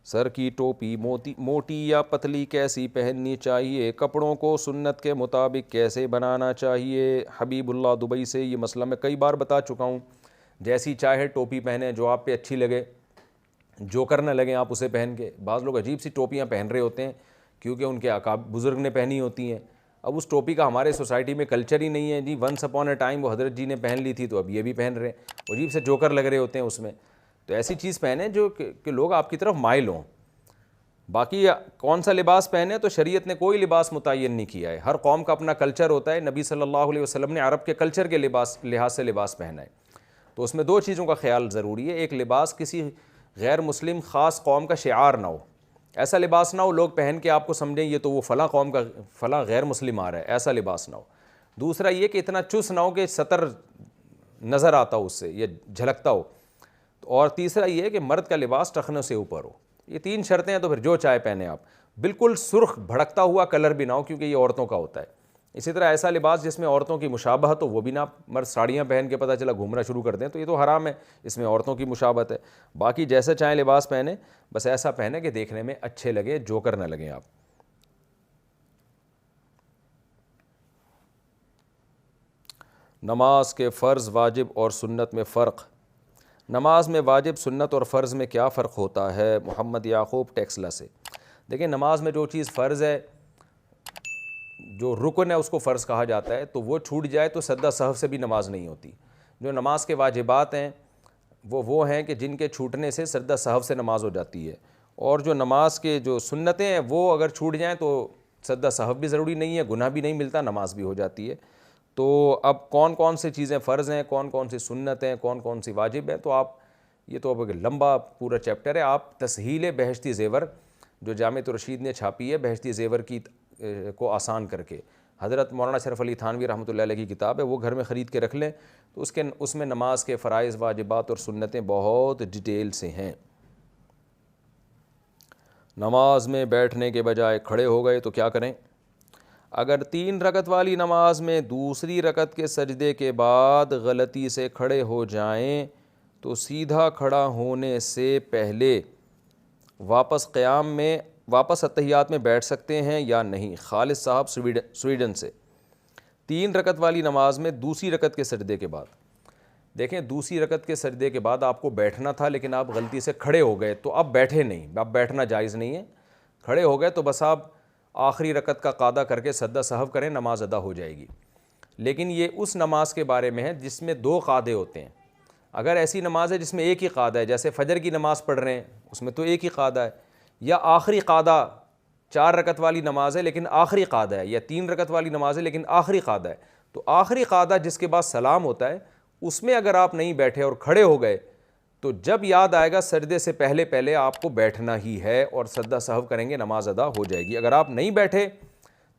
Sir की टोपी मोटी या पतली कैसी पहननी चाहिए, कपड़ों को सुन्नत के मुताबिक कैसे बनाना चाहिए। हबीबुल्लाह दुबई से ये मसला मैं कई बार बता चुका हूँ। जैसी चाहे टोपी पहने, जो आप पे अच्छी लगे, जोकर न लगें आप उसे पहन के। बाज़ लोग अजीब सी टोपियाँ पहन रहे होते हैं क्योंकि उनके आकाब बुज़ुर्ग ने पहनी होती हैं। अब उस टोपी का हमारे सोसाइटी में कल्चर ही नहीं है जी। वंस अपॉन ए टाइम वो हज़रत जी ने पहन ली थी तो अब ये भी पहन रहे हैं। अजीब से जोकर लग रहे होते हैं उसमें। तो ऐसी चीज़ पहने जो कि लोग आपकी तरफ माइल हों। बाकी कौन सा लिबास पहने तो शरीयत ने कोई लिबास मुतय्यन नहीं किया है। हर कौम का अपना कल्चर होता है। नबी सल्लल्लाहु अलैहि वसल्लम ने अरब के कल्चर के लिहाज से लिबास पहना है। तो उसमें दो चीज़ों का ख्याल ज़रूरी है। एक, लिबास किसी गैर मुस्लिम ख़ास कौम का शिआर ना हो। ऐसा लिबास ना हो लोग पहन के आपको समझें ये तो वो फ़लाँ कौम का फ़लाँ गैर मुस्लिम आ रहा है, ऐसा लिबास ना हो। दूसरा ये कि इतना चुस्त ना हो कि सतर नज़र आता हो उससे, ये झलकता हो। और तीसरा ये है कि मर्द का लिबास टखनों से ऊपर हो। ये तीन शर्तें हैं। तो फिर जो चाहे पहने आप। बिल्कुल सुर्ख भड़कता हुआ कलर भी ना हो क्योंकि ये औरतों का होता है। इसी तरह ऐसा लिबास जिसमें औरतों की मुशाबहत हो वो भी ना। मर्द साड़ियाँ पहन के पता चला घूमना शुरू कर दें तो ये तो हराम है, इसमें औरतों की मुशाबहत है। बाकी जैसे चाहे लिबास पहने, बस ऐसा पहने कि देखने में अच्छे लगे, जोकर ना लगें आप। नमाज के फ़र्ज़, वाजिब और सुन्नत में फ़र्क। नमाज में वाजिब, सुन्नत और फ़र्ज़ में क्या फ़र्क होता है। मोहम्मद याकूब टेक्सला से। देखिए, नमाज में जो चीज़ फ़र्ज़ है, जो रुकन है, उसको फ़र्ज़ कहा जाता है। तो वो छूट जाए तो सद्दा सहव से भी नमाज नहीं होती। जो नमाज के वाजिबात हैं वो हैं कि जिनके छूटने से सद्दा सहव से नमाज हो जाती है। और जो नमाज के जो सुन्नतें हैं वो अगर छूट जाएँ तो सद्दा सहव भी ज़रूरी नहीं है, गुनाह भी नहीं मिलता, नमाज भी हो जाती है। तो अब कौन कौन सी चीज़ें फ़र्ज़ हैं, कौन कौन सी सुन्नत हैं, कौन कौन सी वाजिब हैं, तो आप ये तो अब एक लंबा पूरा चैप्टर है। आप तस्हील बहश्ती ज़ेवर जो जामिअत रशीद ने छापी है, बहश्ती ज़ेवर की को आसान करके, हज़रत मौलाना शरफ अली थानवी रहमतुल्लाह अलैह की किताब है, वो घर में ख़रीद के रख लें। तो उसमें नमाज के फ़राइज़, वाजिबात और सुन्नतें बहुत डिटेल से हैं। नमाज में बैठने के बजाय खड़े हो गए तो क्या करें। अगर 3 रकत वाली नमाज में दूसरी रकत के सजदे के बाद गलती से खड़े हो जाएं तो सीधा खड़ा होने से पहले वापस अत्तहियात में बैठ सकते हैं या नहीं। खालिद साहब स्वीडन से। 3 रकत वाली नमाज में दूसरी रकत के सजदे के बाद, देखें, दूसरी रकत के सजदे के बाद आपको बैठना था लेकिन आप गलती से खड़े हो गए तो अब बैठे नहीं, अब बैठना जायज़ नहीं है। खड़े हो गए तो बस आप आखिरी रकत का कादा करके सद्दा सहव करें, नमाज अदा हो जाएगी। लेकिन ये उस नमाज के बारे में है जिसमें 2 कादे होते हैं। अगर ऐसी नमाज है जिसमें एक ही कादा है, जैसे फ़जर की नमाज़ पढ़ रहे हैं उसमें तो एक ही कादा है, या आखिरी कादा 4 रकत वाली नमाज है लेकिन आखिरी कादा है, या 3 रकत वाली नमाज है लेकिन आखिरी कादा है, तो आखिरी कादा जिसके बाद सलाम होता है उसमें अगर आप नहीं बैठे और खड़े हो गए तो जब याद आएगा सजदे से पहले पहले आपको बैठना ही है और सद्दा सहव करेंगे, नमाज अदा हो जाएगी। अगर आप नहीं बैठे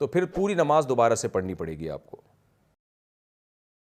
तो फिर पूरी नमाज दोबारा से पढ़नी पड़ेगी आपको।